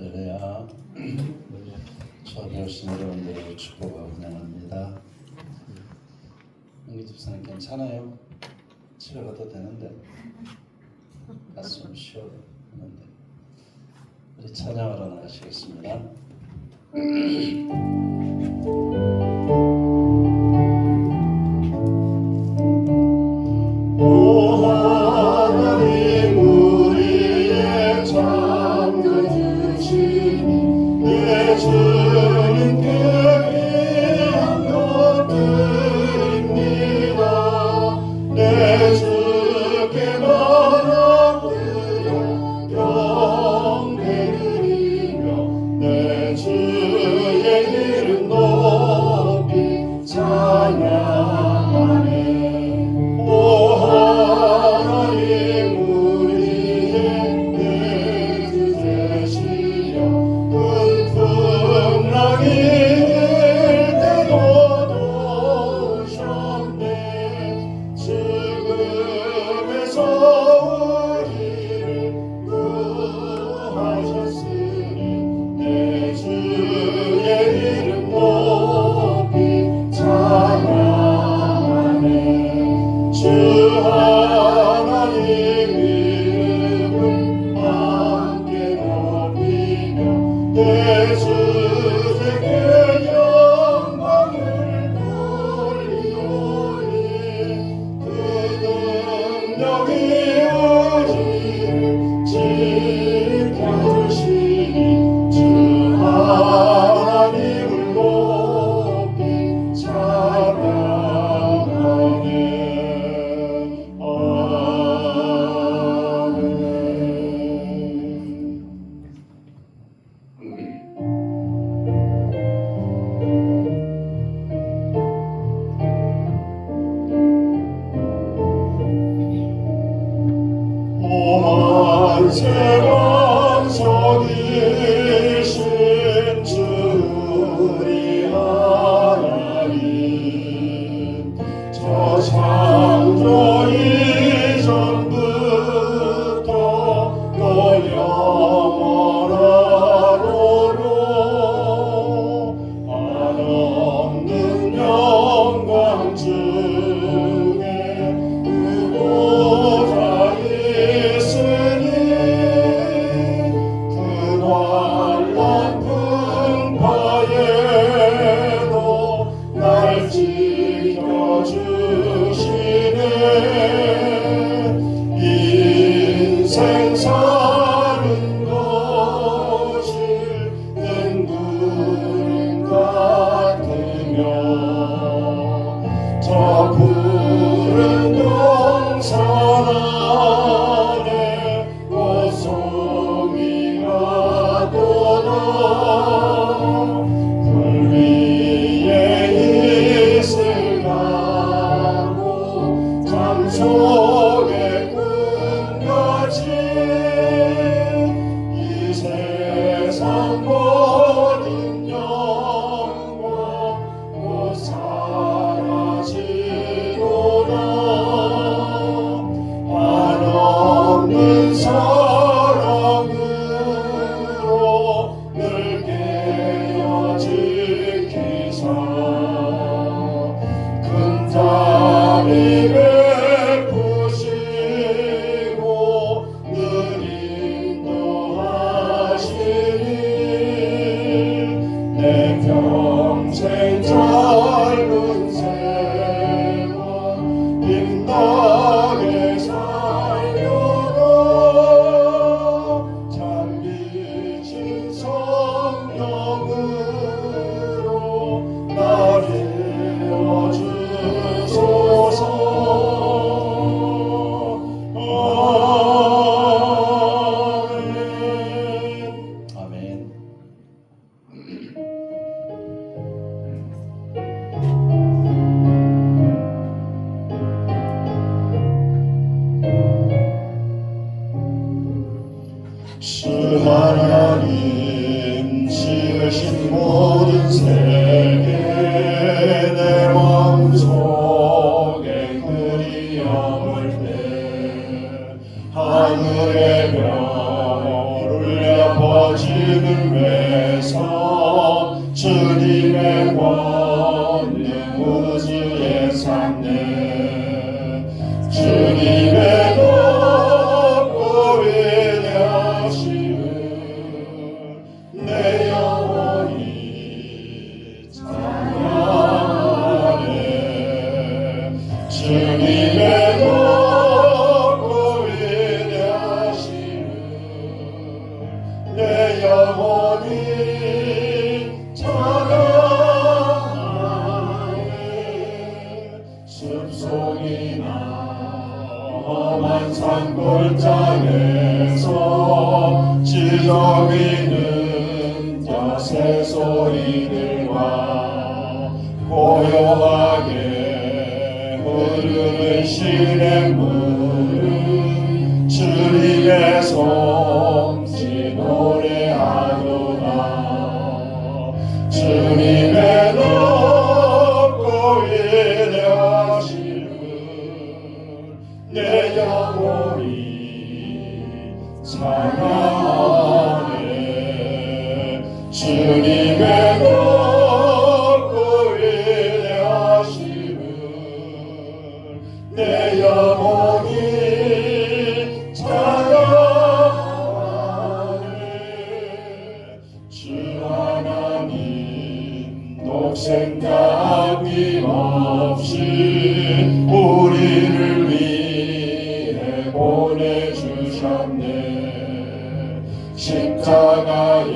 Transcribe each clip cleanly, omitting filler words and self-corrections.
그래야 저기 오신 여러분들을 축복하고 환영합니다. 은기 집사님 괜찮아요? 집에 가도 되는데 가서 좀 쉬어도 되는데 우리 찬양하러 나가시겠습니다. 오 하나님 우리의 창조주시니 내 주님께 귀한 것 드립니다. 내 주께 만원 드려 경배 드리며 내 주의 이름 높이 찬양하네. 세왕석이신 주 우리 하나님 저 창조 이전부터 또 영원하로로 한없는 영광 중에 그보다 있으니 날 지켜주시네. 인생 사는 것이 뜬구름 같으며 저 푸른 동산 안에 꽃송이가 돋아 속에 꿈같이 이 세상 모든 영광 곧 사라지도다. 한없는 사랑으로 늘 깨어 지키사 큰 자비 평생 짧은 세월 힘나게 살려라. 잠기신 성령으로 날 이어주소서. 아멘. 주 하나님 지으신 모든 세계 내 마음속에 그리움을 때 하늘의 별 울려 퍼지는 내 영혼이 찬양하네. 숲속이나 험한 산골짜기에서 지저귀는 야새 소리들과 고요하게 흐르는 시냇물은 주님의 솜씨 노래하도다. 주님의 높고 위대하심을 내 영혼이 찬양하네. 주님의 높고 위대하심을 내 영혼이 찬양하네. 주 하나님 독생자 아낌없이 우리를 위해 보내주셨네. 십자가에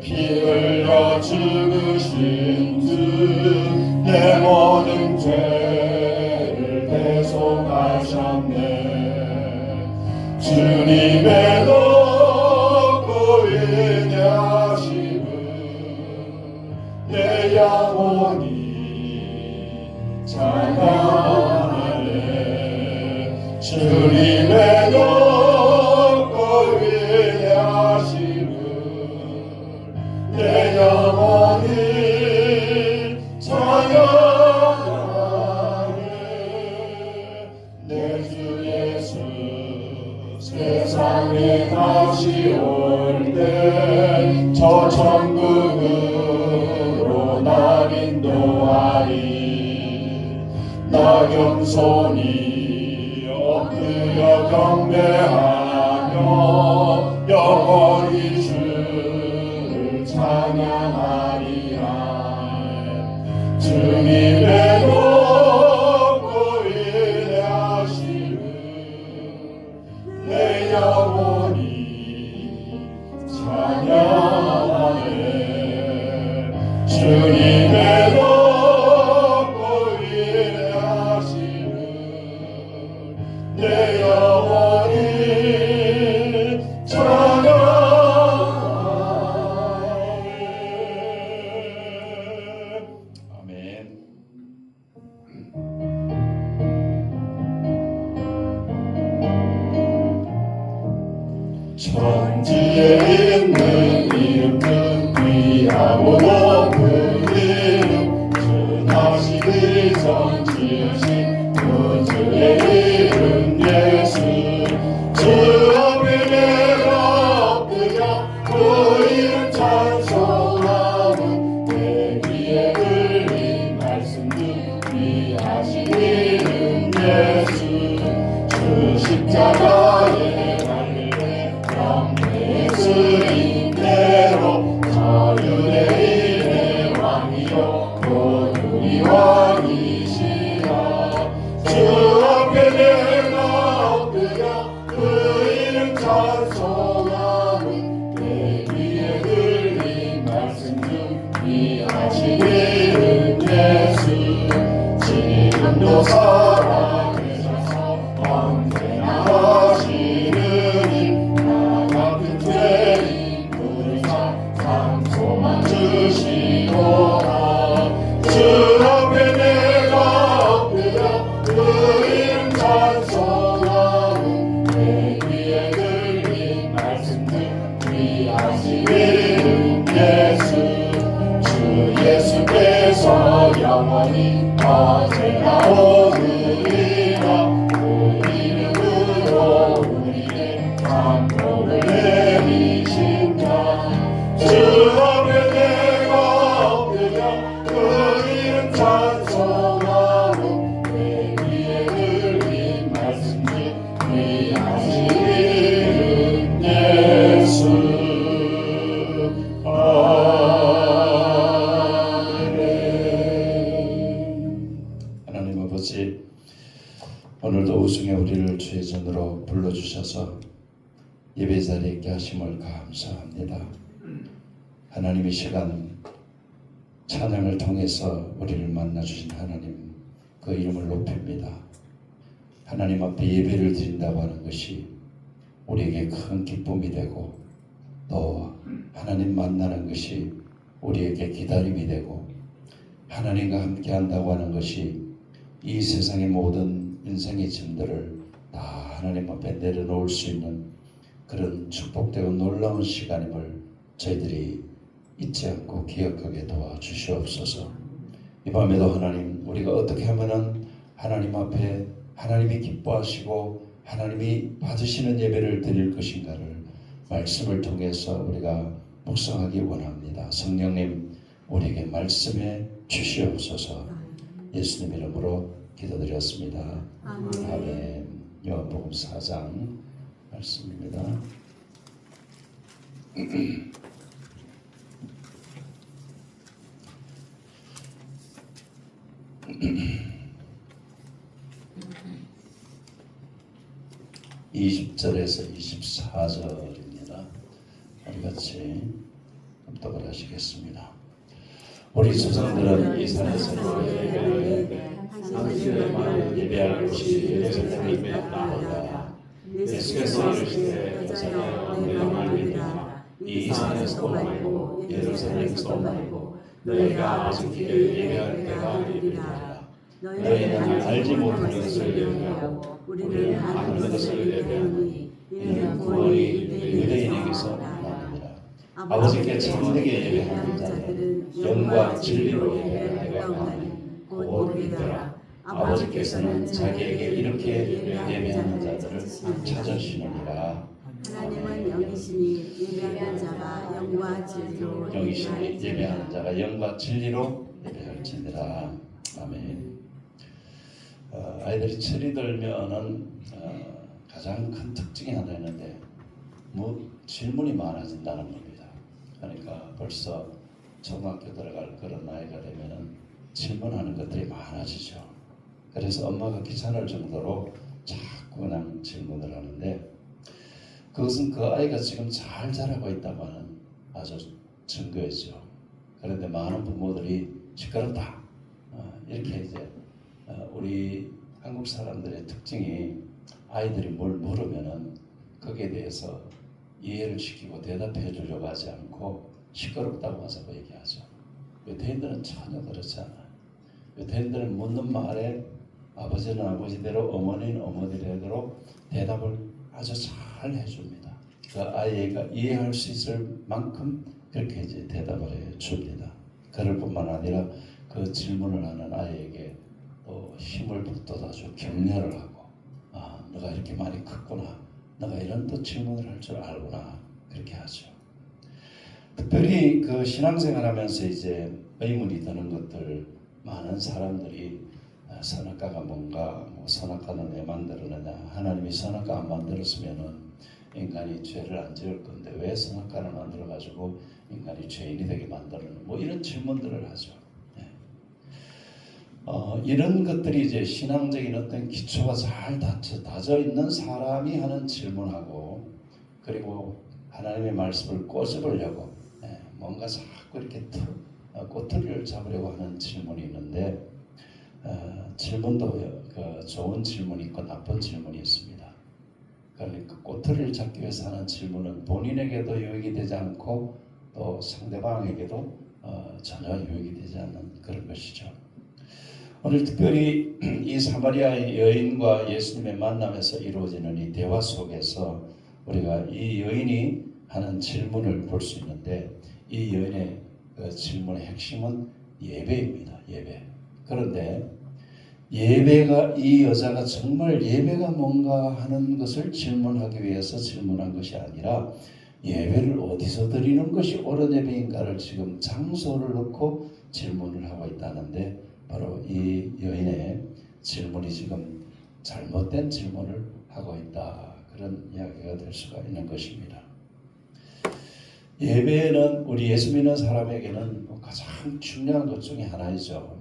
피 흘려 죽으신 듯 내 모든 죄를 대속하셨네. 주님의 높고 위대하심을 내 영혼이 찬양하네. 주님의 높고 위대하심을 내 영혼이 찬양하네. 내 주 예수 세상에 다시 올 때 저 천국으로 날 인도하리. 나 겸손히 엎드려 경배하며 영원히 주를 찬양하리라. 주님의 높고 위대하심을 내 영혼이 찬양하네. 주님의 높고 위대하심을 내 영혼이 찬양하네. 아멘. 천지에 있는 이름은 귀하고 높은 이름, 주 다시 전 지으신 구주의 이름 예수. 주 앞에 내가 엎드려 그 이름 찬송하는 내 귀에 들린 말씀 중 귀하신 이름 예수. 주 십자가에 예수님대로 자유의 왕이요 모두의 왕이시라. 주 앞에 내가 엎드려 그 이름 찬송하는 내 귀에 들린 말씀 중 귀하신 이름 예수. 지금도 살아계셔서 언제나 하시는 나 같은 죄인 불사 상소만 주시오라. 주 앞에 내가 엎드려 그 이름 찬송하는 내 귀에 들린 말씀 중 귀하신 이름 예수. 주 예수께서 영원히 어제나 오늘이라 그 이름으로 우리의 감동을 내리신다. 주 앞에 내가 엎드려 그 이름 찬송하는 내 귀에 들린 말씀 중 귀하신 이름 예수. 아멘. 하나님 아버지, 살아있게 하심을 감사합니다. 하나님의 시간 찬양을 통해서 우리를 만나주신 하나님 그 이름을 높입니다. 하나님 앞에 예배를 드린다고 하는 것이 우리에게 큰 기쁨이 되고 또 하나님 만나는 것이 우리에게 기다림이 되고 하나님과 함께 한다고 하는 것이 이 세상의 모든 인생의 짐들을 다 하나님 앞에 내려놓을 수 있는 그런 축복되고 놀라운 시간임을 저희들이 잊지 않고 기억하게 도와주시옵소서. 이 밤에도 하나님 우리가 어떻게 하면은 하나님 앞에 하나님이 기뻐하시고 하나님이 받으시는 예배를 드릴 것인가를 말씀을 통해서 우리가 묵상하기 원합니다. 성령님 우리에게 말씀해 주시옵소서. 예수님 이름으로 기도드렸습니다. 아멘. 요한복음 4장 말씀입니다. 20절에서 24절입니다. 우리 같이 합독을 하시겠습니다. 우리 조상들은 이 산에서 예배를 당신의 말을 예배할 곳이 예루살렘에 있다. 예수께서 이르시되 여자여 내가 말하노라 이 산에서 말고 예루살렘에서 말고 너희가 아직 예배할 때가 이르리라. 너희는 알지 못하는 것을 예배하고 우리는 아는 것을 예배하노니 이는 구원이 유대인에게서 나느니라. 아버지께 참되게 예배하는 자들은 영과 진리로 예배할 때가 오나니 곧 우리더라. 아버지께서는 자기에게 이렇게 예배하는 자들을 찾으시느니라. 하나님은 영이시니 예배하는 자가 영과 진리로 영이시니 예배하는 자가 영과 진리로 예배할지니라. 아멘. 아이들이 철이 들면은 가장 큰 특징이 하나 있는데 질문이 많아진다는 겁니다. 그러니까 벌써 초등학교 들어갈 그런 나이가 되면은 질문하는 것들이 많아지죠. 그래서 엄마가 귀찮을 정도로 자꾸 그냥 질문을 하는데 그것은 그 아이가 지금 잘 자라고 있다면 아주 증거이죠. 그런데 많은 부모들이 시끄럽다 이렇게 이제 우리 한국 사람들의 특징이 아이들이 뭘 물으면은 거기에 대해서 이해를 시키고 대답해 주려고 하지 않고 시끄럽다고 하자고 얘기하죠. 유대인들은 전혀 그렇지 않아요. 유대인들은 묻는 말에 아버지는 아버지대로 어머니는 어머니대로 대답을 아주 잘 해줍니다. 그 아이가 이해할 수 있을 만큼 그렇게 이제 대답을 해줍니다. 그럴 뿐만 아니라 그 질문을 하는 아이에게 또 힘을 북돋아주고 격려를 하고 너가 이렇게 많이 컸구나. 너가 이런 또 질문을 할 줄 알구나. 그렇게 하죠. 특별히 그 신앙생활하면서 이제 의문이 드는 것들 많은 사람들이 선악과가 뭔가 선악과는 왜 만들었느냐 하나님이 선악과 안 만들었으면은 인간이 죄를 안 지을 건데 왜 선악과를 만들어 가지고 인간이 죄인이 되게 만들었느냐 이런 질문들을 하죠. 이런 것들이 이제 신앙적인 어떤 기초가 잘 다져 있는 사람이 하는 질문하고 그리고 하나님의 말씀을 꼬집으려고 뭔가 자꾸 이렇게 꼬투리를 잡으려고 하는 질문이 있는데 질문도 좋은 질문이 있고 나쁜 질문이 있습니다. 그러니까 꼬투리를 잡기 위해서 하는 질문은 본인에게도 유익이 되지 않고 또 상대방에게도 전혀 유익이 되지 않는 그런 것이죠. 오늘 특별히 이 사마리아 여인과 예수님의 만남에서 이루어지는 이 대화 속에서 우리가 이 여인이 하는 질문을 볼 수 있는데 이 여인의 그 질문의 핵심은 예배입니다. 예배. 그런데 예배가 이 여자가 정말 예배가 뭔가 하는 것을 질문하기 위해서 질문한 것이 아니라 예배를 어디서 드리는 것이 옳은 예배인가를 지금 장소를 놓고 질문을 하고 있다는데 바로 이 여인의 질문이 지금 잘못된 질문을 하고 있다. 그런 이야기가 될 수가 있는 것입니다. 예배는 우리 예수 믿는 사람에게는 가장 중요한 것 중에 하나이죠.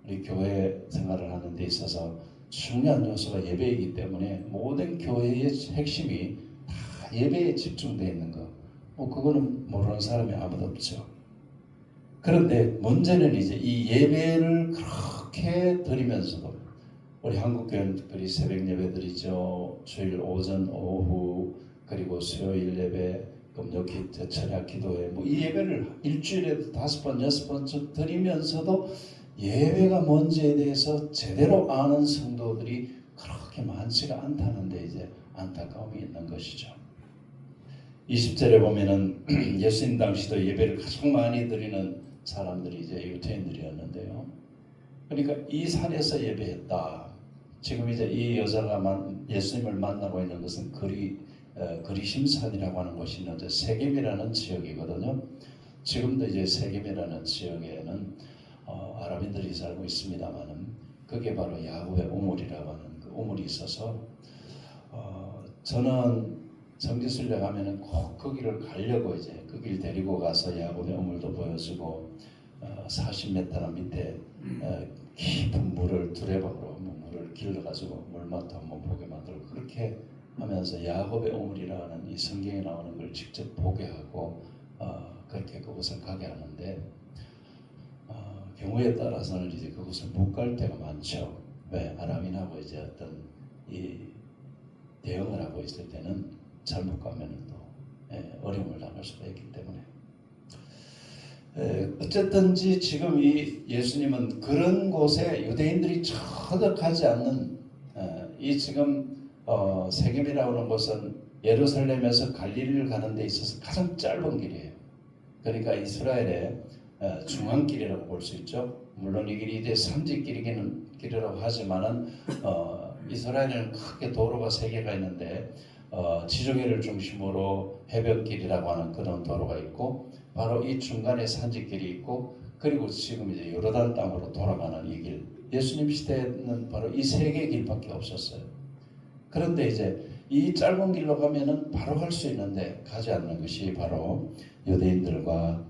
우리 교회 생활을 하는 데 있어서 중요한 요소가 예배이기 때문에 모든 교회의 핵심이 다 예배에 집중되어 있는 거, 그거는 모르는 사람이 아무도 없죠. 그런데 문제는 이제 이 예배를 그렇게 드리면서도 우리 한국교회는 특별히 새벽 예배드리죠. 주일 오전, 오후, 그리고 수요일 예배, 금요일 철야 기도회, 이 예배를 일주일에 5번, 6번쯤 드리면서도 예배가 뭔지에 대해서 제대로 아는 성도들이 그렇게 많지가 않다는 데 이제 안타까움이 있는 것이죠. 20절에 보면은 예수님 당시도 예배를 가장 많이 드리는 사람들이 이제 유대인들이었는데요. 그러니까 이 산에서 예배했다. 지금 이제 이 여자가 예수님을 만나고 있는 것은 그리심산이라고 하는 곳이 있는데 세겜이라는 지역이거든요. 지금도 이제 세겜이라는 지역에는 아랍인들이 살고 있습니다만은 그게 바로 야곱의 우물이라고 하는 그 우물이 있어서 저는 성지순례 가면은 꼭 거기를 가려고 이제 그 길 데리고 가서 야곱의 우물도 보여주고 40m 밑에 깊은 물을 두레박으로 물을 길러가지고 물맛도 한번 보게 만들고 그렇게 하면서 야곱의 우물이라는 이 성경에 나오는 걸 직접 보게 하고 그렇게 그곳을 가게 하는데 경우에 따라서는 이제 그곳을 못 갈 때가 많죠. 왜? 아람인하고 이제 어떤 이 대응을 하고 있을 때는 잘못 가면은 또 어려움을 당할 수가 있기 때문에 어쨌든지 지금 이 예수님은 그런 곳에 유대인들이 전혀 가지 않는 이 지금 세겜이라고 하는 곳은 예루살렘에서 갈릴리를 가는 데 있어서 가장 짧은 길이에요. 그러니까 이스라엘의 중앙길이라고 볼 수 있죠. 물론 이 길이 이제 삼지길이라고 하지만은 이스라엘에는 크게 도로가 3개가 있는데 지중해를 중심으로 해변길이라고 하는 그런 도로가 있고 바로 이 중간에 산지길이 있고 그리고 지금 이제 요르단 땅으로 돌아가는 이 길. 예수님 시대에는 바로 이 3개 길밖에 없었어요. 그런데 이제 이 짧은 길로 가면은 바로 갈 수 있는데 가지 않는 것이 바로 유대인들과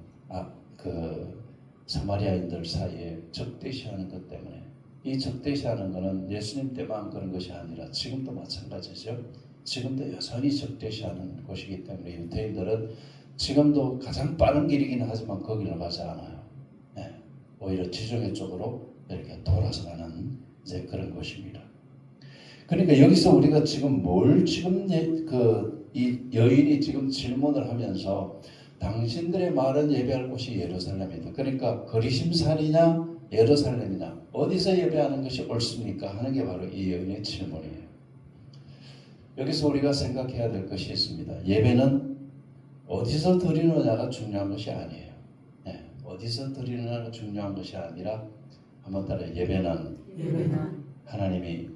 그 사마리아인들 사이에 적대시하는 것 때문에 이 적대시하는 것은 예수님 때만 그런 것이 아니라 지금도 마찬가지죠. 지금도 여전히 적대시하는 곳이기 때문에 유대인들은 지금도 가장 빠른 길이긴 하지만 거기를 가지 않아요. 오히려 지중해 쪽으로 이렇게 돌아서 가는 이제 그런 곳입니다. 그러니까 여기서 우리가 지금 이 여인이 지금 질문을 하면서 당신들의 말은 예배할 곳이 예루살렘이다. 그러니까 거리심산이냐 예루살렘이냐 어디서 예배하는 것이 옳습니까? 하는 게 바로 이 여인의 질문이에요. 여기서 우리가 생각해야 될 것이 있습니다. 예배는 어디서 드리느냐가 중요한 것이 아니에요. 어디서 드리느냐가 중요한 것이 아니라 한번 따라 예배는 하나님이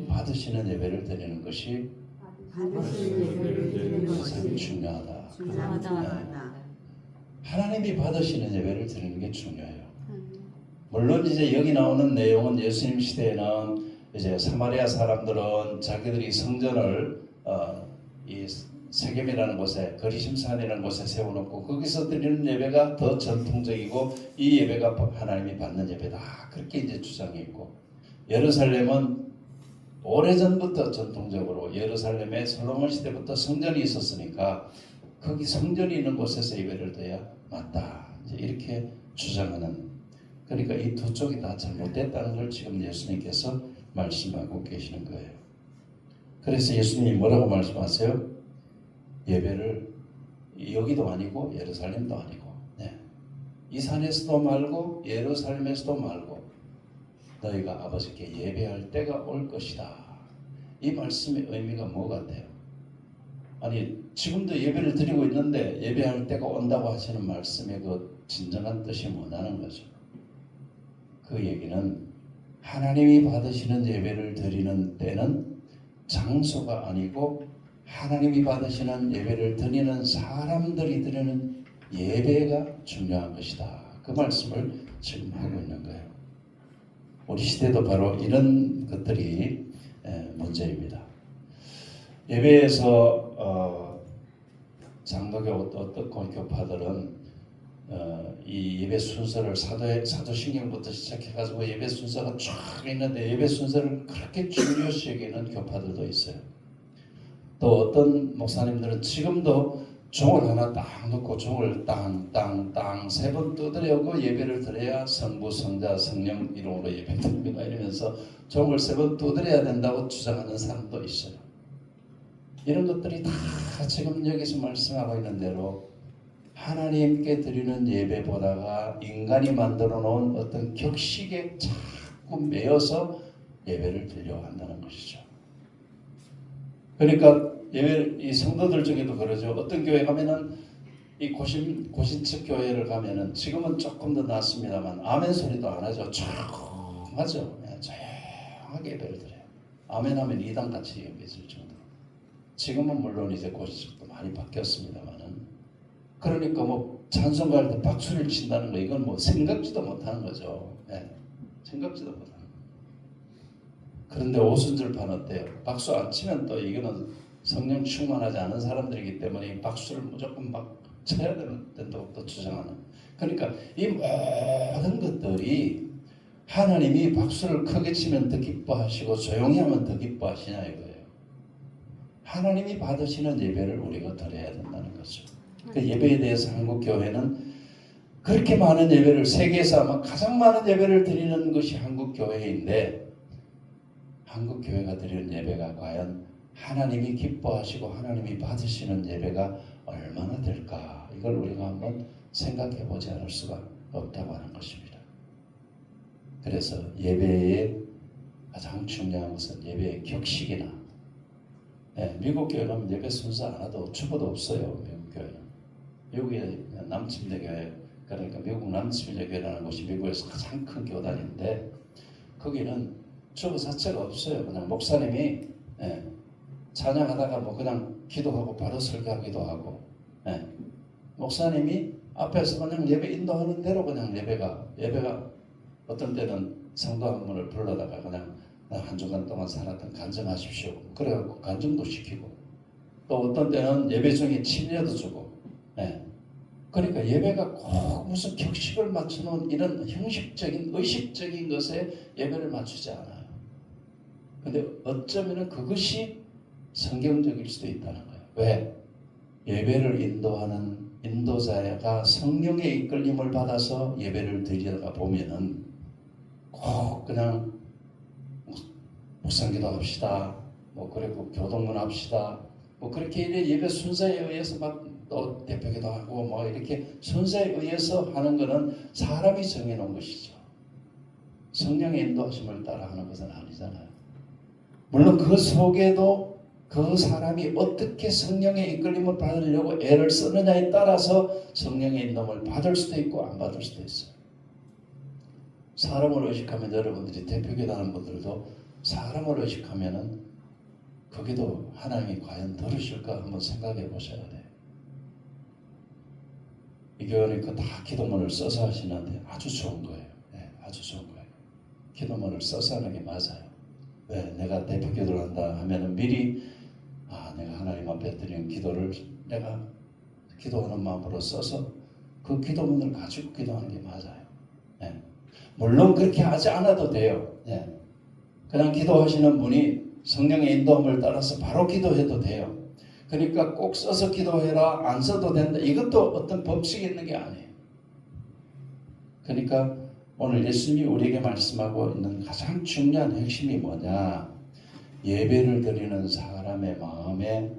받으시는 예배를 드리는 것이 가장 중요하다. 하나님이 받으시는 예배를 드리는 게 중요해요. 물론 이제 여기 나오는 내용은 예수님 시대에는 이제 사마리아 사람들은 자기들이 성전을 이 세겜이라는 곳에 거리심산이라는 곳에 세워놓고 거기서 드리는 예배가 더 전통적이고 이 예배가 하나님이 받는 예배다 그렇게 이제 주장이 있고 예루살렘은 오래전부터 전통적으로 예루살렘에 솔로몬 시대부터 성전이 있었으니까 거기 성전이 있는 곳에서 예배를 드려야 맞다 이제 이렇게 주장하는 그러니까 이 두 쪽이 다 잘못됐다는 걸 지금 예수님께서 말씀하고 계시는 거예요. 그래서 예수님이 뭐라고 말씀하세요? 예배를 여기도 아니고 예루살렘도 아니고 이 산에서도 말고 예루살렘에서도 말고 너희가 아버지께 예배할 때가 올 것이다. 이 말씀의 의미가 뭐 같아요? 아니 지금도 예배를 드리고 있는데 예배할 때가 온다고 하시는 말씀의 그 진정한 뜻이 뭐냐는 거죠. 그 얘기는 하나님이 받으시는 예배를 드리는 때는 장소가 아니고 하나님이 받으시는 예배를 드리는 사람들이 드리는 예배가 중요한 것이다. 그 말씀을 지금 하고 있는 거예요. 우리 시대도 바로 이런 것들이 문제입니다. 예배에서 장로교 어떤 교파들은 이 예배 순서를 사도신경부터 시작해가지고 예배 순서가 쫙 있는데 예배 순서를 그렇게 중요시 여기는 교파들도 있어요. 또 어떤 목사님들은 지금도 종을 하나 딱 놓고 종을 땅땅땅 세 번 두드려고 예배를 드려야 성부, 성자, 성령 이름으로 예배 드립니다 이러면서 종을 세 번 두드려야 된다고 주장하는 사람도 있어요. 이런 것들이 다 지금 여기서 말씀하고 있는 대로 하나님께 드리는 예배보다가 인간이 만들어 놓은 어떤 격식에 자꾸 매여서 예배를 드리려고 한다는 것이죠. 그러니까 예배, 이 성도들 중에도 그러죠. 어떤 교회 가면은 이 고신측 교회를 가면은 지금은 조금 더 낫습니다만 아멘 소리도 안 하죠. 조용하죠. 조용하게 예배를 드려요. 아멘 하면 이단같이 여겨질 정도로. 지금은 물론 이제 고신측도 많이 바뀌었습니다만은 그러니까 뭐 찬송가 할 때 박수를 친다는 거 이건 뭐 생각지도 못하는 거죠. 생각지도 못하는 거. 그런데 오순절판 어때요? 박수 안 치면 또 이거는 성령 충만하지 않은 사람들이기 때문에 박수를 무조건 막 쳐야 된다고 또 주장하는. 그러니까 이 모든 것들이 하나님이 박수를 크게 치면 더 기뻐하시고 조용히 하면 더 기뻐하시냐 이거예요. 하나님이 받으시는 예배를 우리가 드려야 된다는 거죠. 그 예배에 대해서 한국 교회는 그렇게 많은 예배를 세계에서 아마 가장 많은 예배를 드리는 것이 한국 교회인데 한국 교회가 드리는 예배가 과연 하나님이 기뻐하시고 하나님이 받으시는 예배가 얼마나 될까 이걸 우리가 한번 생각해 보지 않을 수가 없다고 하는 것입니다. 그래서 예배의 가장 중요한 것은 예배의 격식이나 미국 교회 가면 예배 순서 하나도 주보도 없어요. 미국 교회는. 미국의 남침대교회 그러니까 미국 남침대교회라는 곳이 미국에서 가장 큰 교단인데 거기는 주보 자체가 없어요. 그냥 목사님이 찬양하다가 뭐 그냥 기도하고 바로 설교하기도 하고 목사님이 앞에서 그냥 예배 인도하는 대로 그냥 예배가 어떤 때는 성도 한 분을 불러다가 그냥 한 주간 동안 살았던 간증하십시오. 그래갖고 간증도 시키고 또 어떤 때는 예배 중에 침례도 주고 그러니까 예배가 꼭 무슨 격식을 맞추는 이런 형식적인 의식적인 것에 예배를 맞추지 않아요. 근데 어쩌면 그것이 성경적일 수도 있다는 거예요. 왜? 예배를 인도하는 인도자가 성령의 이끌림을 받아서 예배를 드리다가 보면은 꼭 그냥 묵상기도 합시다. 뭐 그리고 교동문 합시다. 뭐 그렇게 예배 순서에 의해서 막 또 대표기도 하고 뭐 이렇게 순서에 의해서 하는 것은 사람이 정해놓은 것이죠. 성령의 인도하심을 따라하는 것은 아니잖아요. 물론 그 속에도 그 사람이 어떻게 성령의 이끌림을 받으려고 애를 쓰느냐에 따라서 성령의 인도를 받을 수도 있고 안 받을 수도 있어요. 사람을 의식하면 여러분들이 대표기도 하는 분들도 사람을 의식하면은 거기도 하나님이 과연 들으실까 한번 생각해 보셔야 돼요. 이 교회는 그 다 기도문을 써서 하시는데 아주 좋은 거예요. 아주 좋은 거예요. 기도문을 써서 하는 게 맞아요. 왜? 내가 대표기도를 한다 하면은 미리 내가 하나님 앞에 드리는 기도를 내가 기도하는 마음으로 써서 그 기도문을 가지고 기도하는 게 맞아요. 물론 그렇게 하지 않아도 돼요. 그냥 기도하시는 분이 성령의 인도함을 따라서 바로 기도해도 돼요. 그러니까 꼭 써서 기도해라 안 써도 된다 이것도 어떤 법칙이 있는 게 아니에요. 그러니까 오늘 예수님이 우리에게 말씀하고 있는 가장 중요한 핵심이 뭐냐, 예배를 드리는 사람의 마음에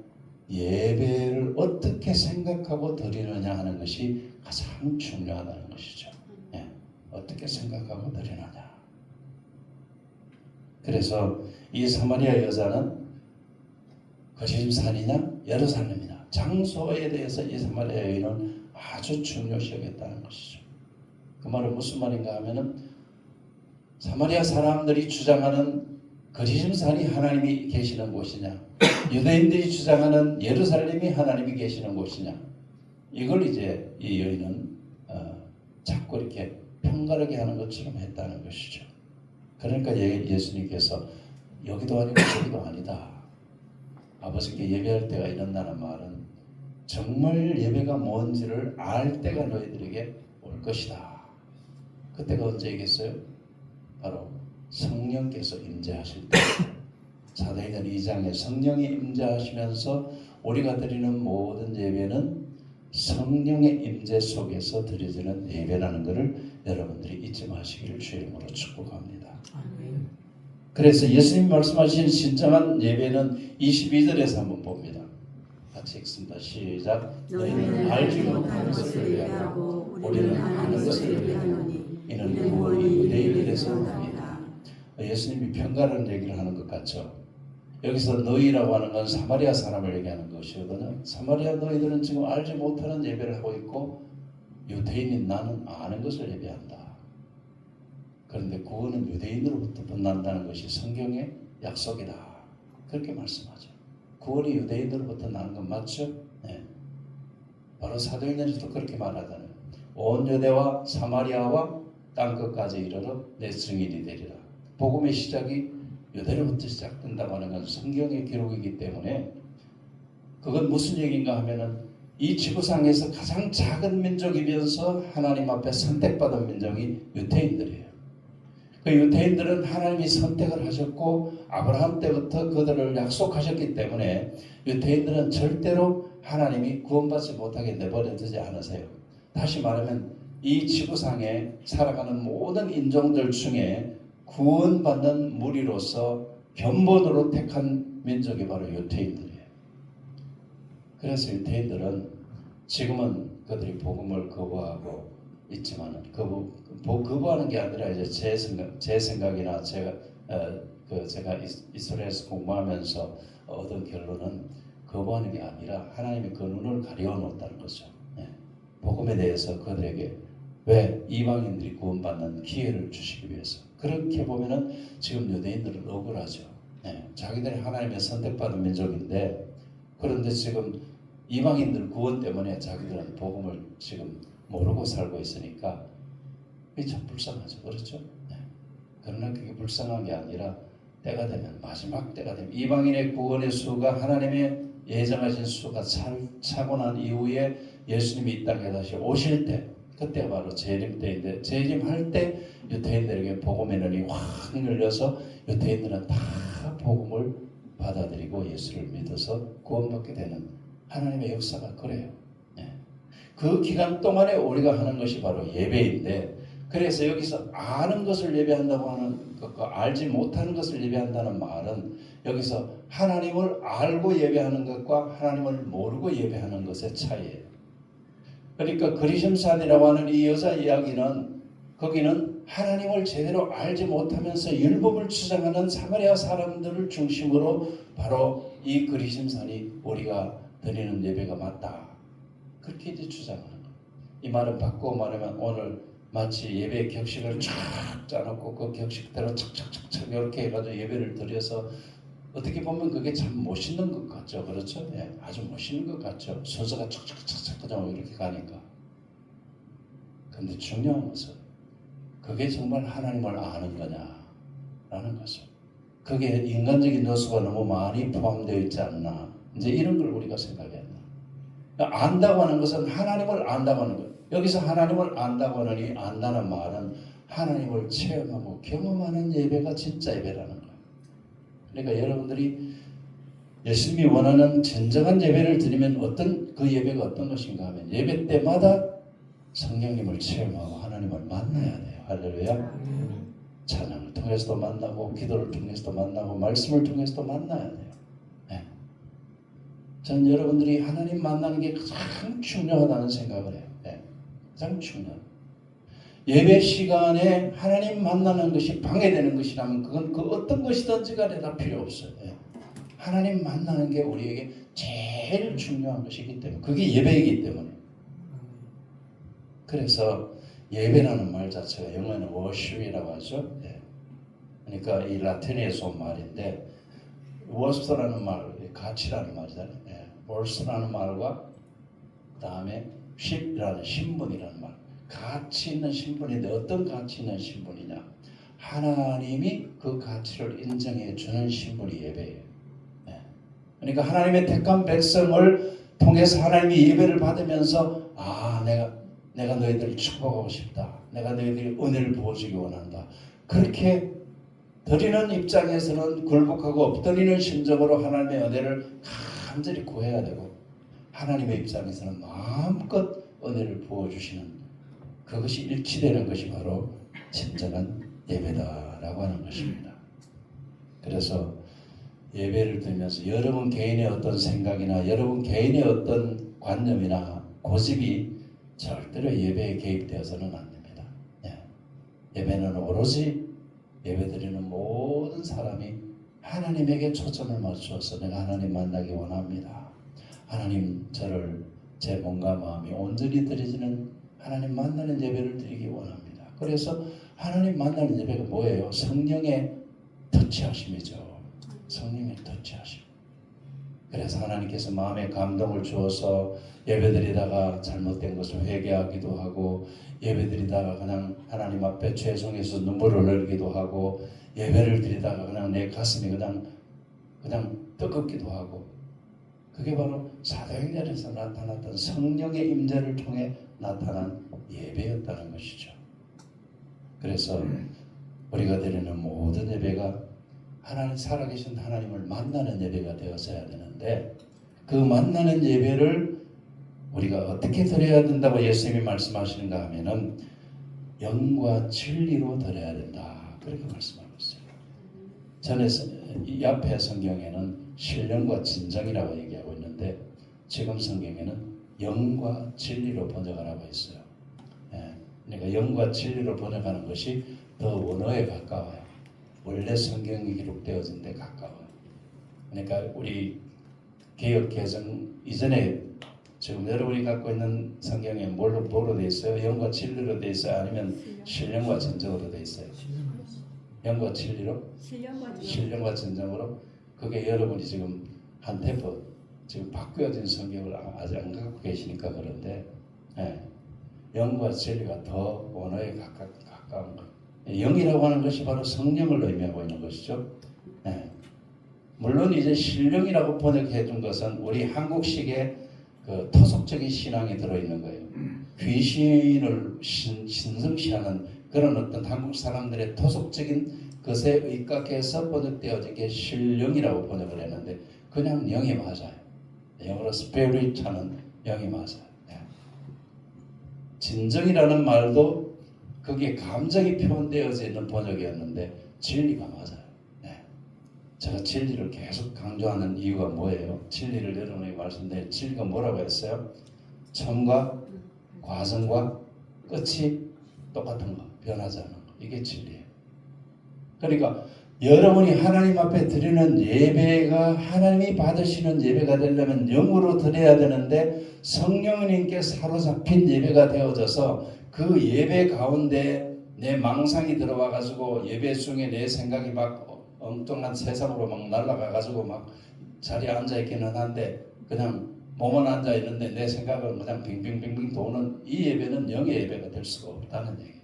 예배를 어떻게 생각하고 드리느냐 하는 것이 가장 중요하다는 것이죠. 어떻게 생각하고 드리느냐. 그래서 이 사마리아 여자는 거짓산이냐 예루살렘이냐 장소에 대해서 이 사마리아 여인은 아주 중요시 여겼다는 것이죠. 그 말은 무슨 말인가 하면은 사마리아 사람들이 주장하는 거짓산이 하나님이 계시는 곳이냐, 유대인들이 주장하는 예루살렘이 하나님이 계시는 곳이냐, 이걸 이제 이 여인은 자꾸 이렇게 편가르게 하는 것처럼 했다는 것이죠. 그러니까 예수님께서 여기도 아니고 저기도 아니다. 아버지께 예배할 때가 이런다는 말은 정말 예배가 뭔지를 알 때가 너희들에게 올 것이다. 그때가 언제이겠어요? 바로 성령께서 임재하실 때. 사도행전 2장에 성령이 임재하시면서 우리가 드리는 모든 예배는 성령의 임재 속에서 드려지는 예배라는 것을 여러분들이 잊지 마시기를 주의 이름으로 축복합니다. 그래서 예수님 말씀하신 진정한 예배는 22절에서 한번 봅니다. 같이 읽습니다. 시작. 너희는 알지 못하는 것을 예배하고 우리는 아는 것을 예배하노니 이는 구원이 유대인에게서 옵니다. 예수님이 평가라는 얘기를 하는 것 같죠. 여기서 너희라고 하는 건 사마리아 사람을 얘기하는 것이거든요. 사마리아 너희들은 지금 알지 못하는 예배를 하고 있고 유대인인 나는 아는 것을 예배한다. 그런데 구원은 유대인으로부터 끝난다는 것이 성경의 약속이다. 그렇게 말씀하죠. 구원이 유대인으로부터 나는 건 맞죠? 네. 바로 사도행전에서도 그렇게 말하잖아요. 온 유대와 사마리아와 땅끝까지 이르러 내 증인이 되리라. 복음의 시작이 유대로부터 시작된다고 하는 건 성경의 기록이기 때문에 그건 무슨 얘기인가 하면은 이 지구상에서 가장 작은 민족이면서 하나님 앞에 선택받은 민족이 유대인들이에요. 그 유대인들은 하나님이 선택을 하셨고 아브라함 때부터 그들을 약속하셨기 때문에 유대인들은 절대로 하나님이 구원받지 못하게 내버려 두지 않으세요. 다시 말하면 이 지구상에 살아가는 모든 인종들 중에 구원받는 무리로서 견본으로 택한 민족이 바로 유대인들이에요. 그래서 유대인들은 지금은 그들이 복음을 거부하고 있지만 거부하는 게 아니라 이제 제 생각이나 제가 이스라엘에서 공부하면서 얻은 결론은 거부하는 게 아니라 하나님이 그 눈을 가리워 놓았다는 거죠. 네. 복음에 대해서 그들에게 왜 이방인들이 구원받는 기회를 주시기 위해서. 그렇게 보면은 지금 유대인들은 억울하죠. 네. 자기들이 하나님의 선택받은 민족인데 그런데 지금 이방인들 구원 때문에 자기들은 복음을 지금 모르고 살고 있으니까 이게 참 불쌍하죠. 그렇죠? 네. 그러나 그게 불쌍한 게 아니라 때가 되면 마지막 때가 되면 이방인의 구원의 수가 하나님의 예정하신 수가 차고 난 이후에 예수님이 이 땅에 다시 오실 때 그때가 바로 재림 때인데 재림할 때 유대인들에게 복음의 눈이 확 열려서 유대인들은 다 복음을 받아들이고 예수를 믿어서 구원받게 되는 하나님의 역사가 그래요. 네. 그 기간 동안에 우리가 하는 것이 바로 예배인데 그래서 여기서 아는 것을 예배한다고 하는 것과 알지 못하는 것을 예배한다는 말은 여기서 하나님을 알고 예배하는 것과 하나님을 모르고 예배하는 것의 차이예요. 그러니까 그리심산이라고 하는 이 여자 이야기는 거기는 하나님을 제대로 알지 못하면서 율법을 주장하는 사마리아 사람들을 중심으로 바로 이 그리심산이 우리가 드리는 예배가 맞다. 그렇게 이제 주장하는 거예요. 이 말은 바꾸어 말하면 오늘 마치 예배 격식을 쫙 짜놓고 그 격식대로 착착착착 이렇게 해가지고 예배를 드려서 어떻게 보면 그게 참 멋있는 것 같죠. 그렇죠? 네, 아주 멋있는 것 같죠. 순서가 착착착착 이렇게 가니까. 근데 중요한 것은 그게 정말 하나님을 아는 거냐라는 거죠. 그게 인간적인 요소가 너무 많이 포함되어 있지 않나. 이제 이런 걸 우리가 생각해야 된다. 그러니까 안다고 하는 것은 하나님을 안다고 하는 것. 여기서 하나님을 안다고 하느니 안다는 말은 하나님을 체험하고 경험하는 예배가 진짜 예배라는 거예요. 그러니까 여러분들이 예수님이 원하는 진정한 예배를 드리면 어떤 그 예배가 어떤 것인가 하면 예배 때마다 성령님을 체험하고 하나님을 만나야 돼요. 할렐루야. 찬양을 통해서도 만나고 기도를 통해서도 만나고 말씀을 통해서도 만나야 돼요. 네. 저는 여러분들이 하나님 만나는 게 가장 중요하다는 생각을 해요. 네. 가장 중요해요. 예배 시간에 하나님 만나는 것이 방해되는 것이라면 그건 그 어떤 것이든지 간에 다 필요 없어요. 예. 하나님 만나는 게 우리에게 제일 중요한 것이기 때문에 그게 예배이기 때문에 그래서 예배라는 말 자체가 영어에는 worship이라고 하죠. 예. 그러니까 이 라틴에서 온 말인데 worship라는 말, 가치라는 말이잖아요. 예. worship라는 말과 그 다음에 ship이라는 신분이라는 말 가치 있는 신분인데 어떤 가치 있는 신분이냐 하나님이 그 가치를 인정해 주는 신분이 예배예요. 네. 그러니까 하나님의 택한 백성을 통해서 하나님이 예배를 받으면서 내가 너희들을 축복하고 싶다. 내가 너희들이 은혜를 부어주기 원한다. 그렇게 드리는 입장에서는 굴복하고 엎드리는 심정으로 하나님의 은혜를 간절히 구해야 되고, 하나님의 입장에서는 마음껏 은혜를 부어주시는 그것이 일치되는 것이 바로 진정한 예배다라고 하는 것입니다. 그래서 예배를 드리면서 여러분 개인의 어떤 생각이나 여러분 개인의 어떤 관념이나 고집이 절대로 예배에 개입되어서는 안 됩니다. 예배는 오로지 예배드리는 모든 사람이 하나님에게 초점을 맞추어서 내가 하나님 만나기 원합니다. 하나님 저를 제 몸과 마음이 온전히 드려지는 하나님 만나는 예배를 드리기 원합니다. 그래서 하나님 만나는 예배가 뭐예요? 성령의 터치하심이죠. 성령의 터치하심. 그래서 하나님께서 마음에 감동을 주어서 예배드리다가 잘못된 것을 회개하기도 하고, 예배드리다가 그냥 하나님 앞에 죄송해서 눈물을 흘리기도 하고, 예배를 드리다가 그냥 내 가슴이 그냥 뜨겁기도 하고, 그게 바로 사도행전에서 나타났던 성령의 임재를 통해 나타난 예배였다는 것이죠. 그래서 우리가 드리는 모든 예배가 하나님, 살아계신 하나님을 만나는 예배가 되어서야 되는데, 그 만나는 예배를 우리가 어떻게 드려야 된다고 예수님이 말씀하시는가 하면은 영과 진리로 드려야 된다, 그렇게 말씀하고 있어요. 전에 이 앞에 성경에는 신령과 진정이라고 얘기하고 있는데, 지금 성경에는 영과 진리로 번역하라고 했어요. 그러니까 영과 진리로 번역하는 것이 더 원어에 가까워요. 원래 성경이 기록되어진 데 가까워요. 그러니까 우리 개역 개정 이전에 지금 여러분이 갖고 있는 성경에 뭐로 돼 있어요? 영과 진리로 돼 있어요? 아니면 신령과 진정으로 돼 있어요? 영과 진리로? 신령과 진정으로? 그게 여러분이 지금 한 템포 지금 바뀌어진 성경을 아직 안 갖고 계시니까 그런데, 영과 진리가 더 원어에 가까운 것. 영이라고 하는 것이 바로 성령을 의미하고 있는 것이죠. 물론 이제 신령이라고 번역해 준 것은 우리 한국식의 그 토속적인 신앙이 들어있는 거예요. 귀신을 신성시하는 그런 어떤 한국 사람들의 토속적인 것에 입각해서 번역되어진 게 신령이라고 번역을 했는데, 그냥 영이 맞아요. 영어로 스피릿하는 영이 맞아요. 진정이라는 말도 거기에 감정이 표현되어져 있는 번역이었는데 진리가 맞아요. 제가 진리를 계속 강조하는 이유가 뭐예요? 진리를 여러분에게 말씀드린 진리가 뭐라고 했어요? 처음과 과정과 끝이 똑같은 거, 변하지 않는 거, 이게 진리예요. 그러니까 여러분이 하나님 앞에 드리는 예배가 하나님이 받으시는 예배가 되려면 영으로 드려야 되는데, 성령님께 사로잡힌 예배가 되어져서 그 예배 가운데 내 망상이 들어와 가지고 예배 중에 내 생각이 막 엉뚱한 세상으로 막 날아가 가지고 막 자리에 앉아 있기는 한데, 그냥 몸은 앉아 있는데 내 생각은 그냥 빙빙빙빙 도는 이 예배는 영의 예배가 될 수가 없다는 얘기예요.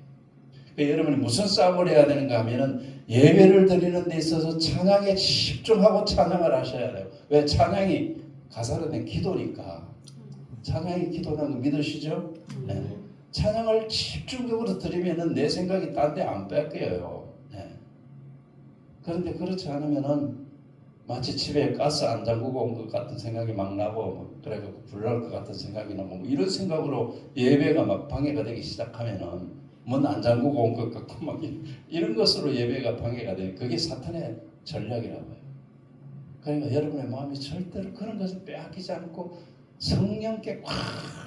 그러니까 여러분이 무슨 싸움을 해야 되는가 하면은 예배를 드리는 데 있어서 찬양에 집중하고 찬양을 하셔야 돼요. 왜? 찬양이 가사로 된 기도니까. 찬양이 기도라는 거 믿으시죠? 찬양을 집중적으로 드리면은 내 생각이 딴 데 안 뺏겨요. 그런데 그렇지 않으면은 마치 집에 가스 안 잠그고 온 것 같은 생각이 막 나고, 그래갖고 불날 것 같은 생각이 나고, 이런 생각으로 예배가 막 방해가 되기 시작하면은 문 안 잠그고 온 것 같고 막 이런 것으로 예배가 방해가 되는, 그게 사탄의 전략이라고 해요. 그러니까 여러분의 마음이 절대로 그런 것을 빼앗기지 않고 성령께 꽉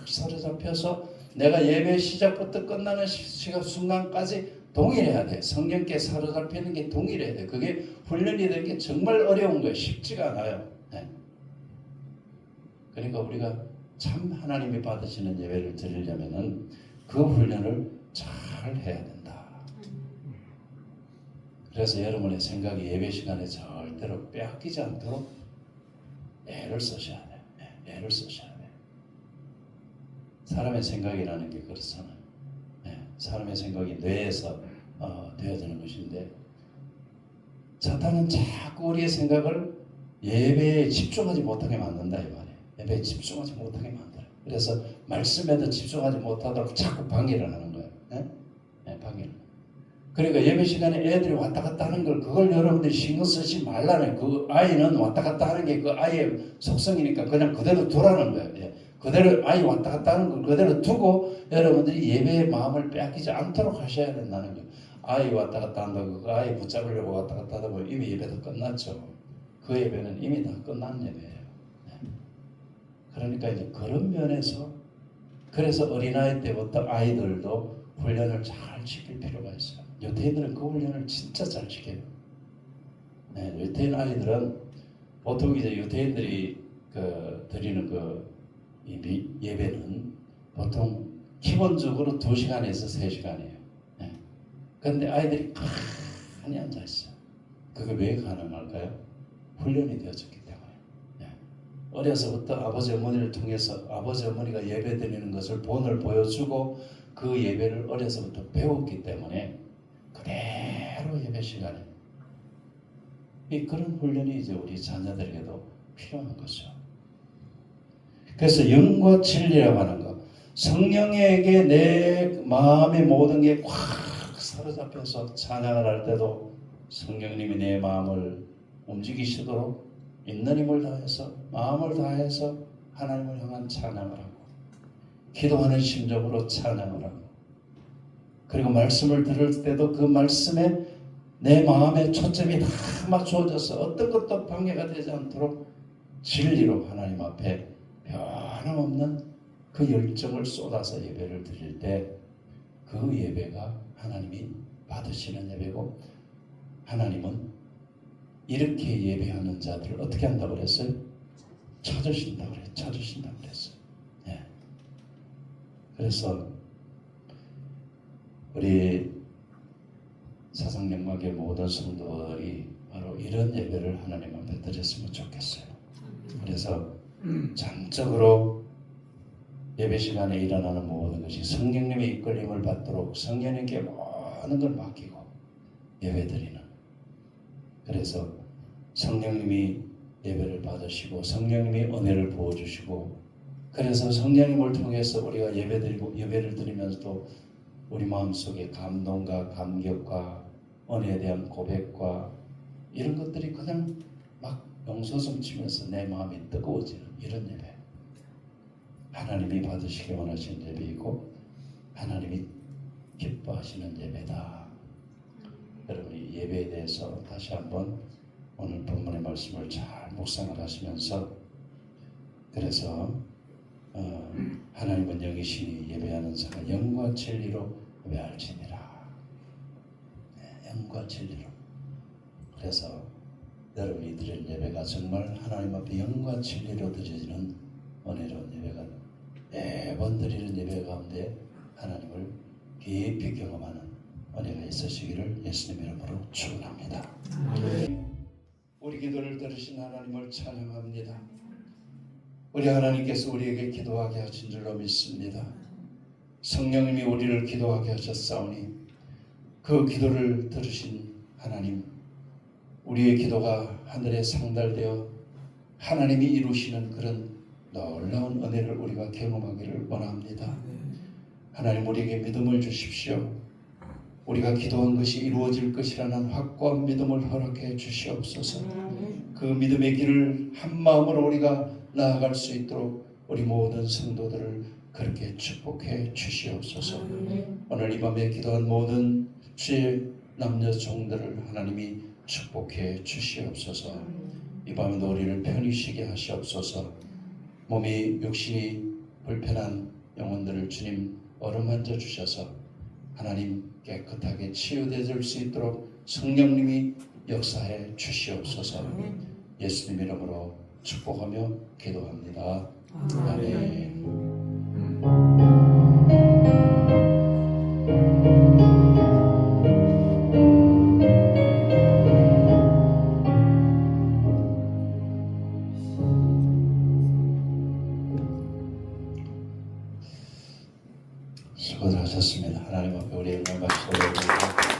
사로잡혀서 내가 예배 시작부터 끝나는 순간까지 동일해야 돼. 성령께 사로잡히는 게 동일해야 돼. 그게 훈련이 되는 게 정말 어려운 거예요. 쉽지가 않아요. 그러니까 우리가 참 하나님이 받으시는 예배를 드리려면은 그 훈련을 잘 해야 된다. 그래서 여러분의 생각이 예배 시간에 절대로 빼앗기지 않도록 애를 쓰셔야 돼. 애를 쓰셔야 돼. 사람의 생각이라는 게 그렇잖아요. 사람의 생각이 뇌에서 되어지는 것인데, 사탄은 자꾸 우리의 생각을 예배에 집중하지 못하게 만든다 이 말이에요. 예배에 집중하지 못하게 만들어요. 그래서 말씀에도 집중하지 못하도록 자꾸 방해를 하는 거예요. 방해를. 그러니까 예배 시간에 애들이 왔다 갔다 하는 걸 그걸 여러분들이 신경 쓰지 말라는 그 아이는 왔다 갔다 하는 게 그 아이의 속성이니까 그냥 그대로 두라는 거예요. 예. 그대로 아이 왔다 갔다 하는 걸 그대로 두고 여러분들이 예배의 마음을 빼앗기지 않도록 하셔야 된다는 거예요. 아이 왔다 갔다 한다고 그 아이 붙잡으려고 왔다 갔다 하다 보면 이미 예배도 끝났죠. 그 예배는 이미 다 끝난 예배예요. 예. 그러니까 이제 그런 면에서 그래서 어린아이 때부터 아이들도 훈련을 잘 시킬 필요가 있어요. 유태인들은 그 훈련을 진짜 잘 시켜요. 네, 유태인 아이들은 보통 이제 유태인들이 드리는 예배는 보통 기본적으로 2시간에서 3시간이에요. 네. 그런데 아이들이 가만히 앉아 있어요. 그게 왜 가능할까요? 훈련이 되어졌기 때문에. 네. 어려서부터 아버지 어머니를 통해서 아버지 어머니가 예배 드리는 것을 본을 보여주고 그 예배를 어려서부터 배웠기 때문에 그대로 예배 시간에 그런 훈련이 이제 우리 자녀들에게도 필요한 거죠. 그래서 영과 진리라고 하는 거, 성령에게 내 마음의 모든 게 꽉 사로잡혀서 찬양을 할 때도 성령님이 내 마음을 움직이시도록 있는 힘을 다해서 마음을 다해서 하나님을 향한 찬양을 하고 기도하는 심정으로 찬양을 하고 그리고 말씀을 들을 때도 그 말씀에 내 마음의 초점이 다 맞추어져서 어떤 것도 방해가 되지 않도록 진리로 하나님 앞에 변함없는 그 열정을 쏟아서 예배를 드릴 때 그 예배가 하나님이 받으시는 예배고 하나님은 이렇게 예배하는 자들을 어떻게 한다고 그랬어요? 찾으신다고 그랬어요. 찾으신다고 그랬어요. 예. 그래서 우리 사상영막의 모든 성도들이 바로 이런 예배를 하나님 앞에 드렸으면 좋겠어요. 그래서 전적으로 예배 시간에 일어나는 모든 것이 성령님의 이끌림을 받도록 성령님께 모든 걸 맡기고 예배 드리는, 그래서 성령님이 예배를 받으시고 성령님이 은혜를 부어주시고, 그래서 성령님을 통해서 우리가 예배를 드리면서도 우리 마음속에 감동과 감격과 은혜에 대한 고백과 이런 것들이 그냥 막 용솟음 치면서 내 마음이 뜨거워지는 이런 예배, 하나님이 받으시기 원하시는 예배이고 하나님이 기뻐하시는 예배다. 여러분이 예배에 대해서 다시 한번 오늘 본문의 말씀을 잘 묵상을 하시면서, 그래서 하나님은 영이시니 예배하는 자가 영과 진리로 예배할지니라. 네, 영과 진리로. 그래서 여러분이 드릴 예배가 정말 하나님 앞에 영과 진리로 드려지는 은혜로운 예배가, 매번 드리는 예배 가운데 하나님을 깊이 경험하는 은혜가 있으시기를 예수님 이름으로 축원합니다. 우리 기도를 들으신 하나님을 찬양합니다. 우리 하나님께서 우리에게 기도하게 하신 줄로 믿습니다. 성령님이 우리를 기도하게 하셨사오니 그 기도를 들으신 하나님, 우리의 기도가 하늘에 상달되어 하나님이 이루시는 그런 놀라운 은혜를 우리가 경험하기를 원합니다. 하나님, 우리에게 믿음을 주십시오. 우리가 기도한 것이 이루어질 것이라는 확고한 믿음을 허락해 주시옵소서. 그 믿음의 길을 한 마음으로 우리가 나아갈 수 있도록 우리 모든 성도들을 그렇게 축복해 주시옵소서. 오늘 이 밤에 기도한 모든 주의 남녀 종들을 하나님이 축복해 주시옵소서. 이 밤에도 우리를 편히 쉬게 하시옵소서. 몸이 육신이 불편한 영혼들을 주님 어루만져 주셔서 하나님 깨끗하게 치유되어질 수 있도록 성령님이 역사해 주시옵소서. 예수님 이름으로 축복하며 기도합니다. 아멘. 수고들 하셨습니다. 하나님 앞에 우리 영광 받으시고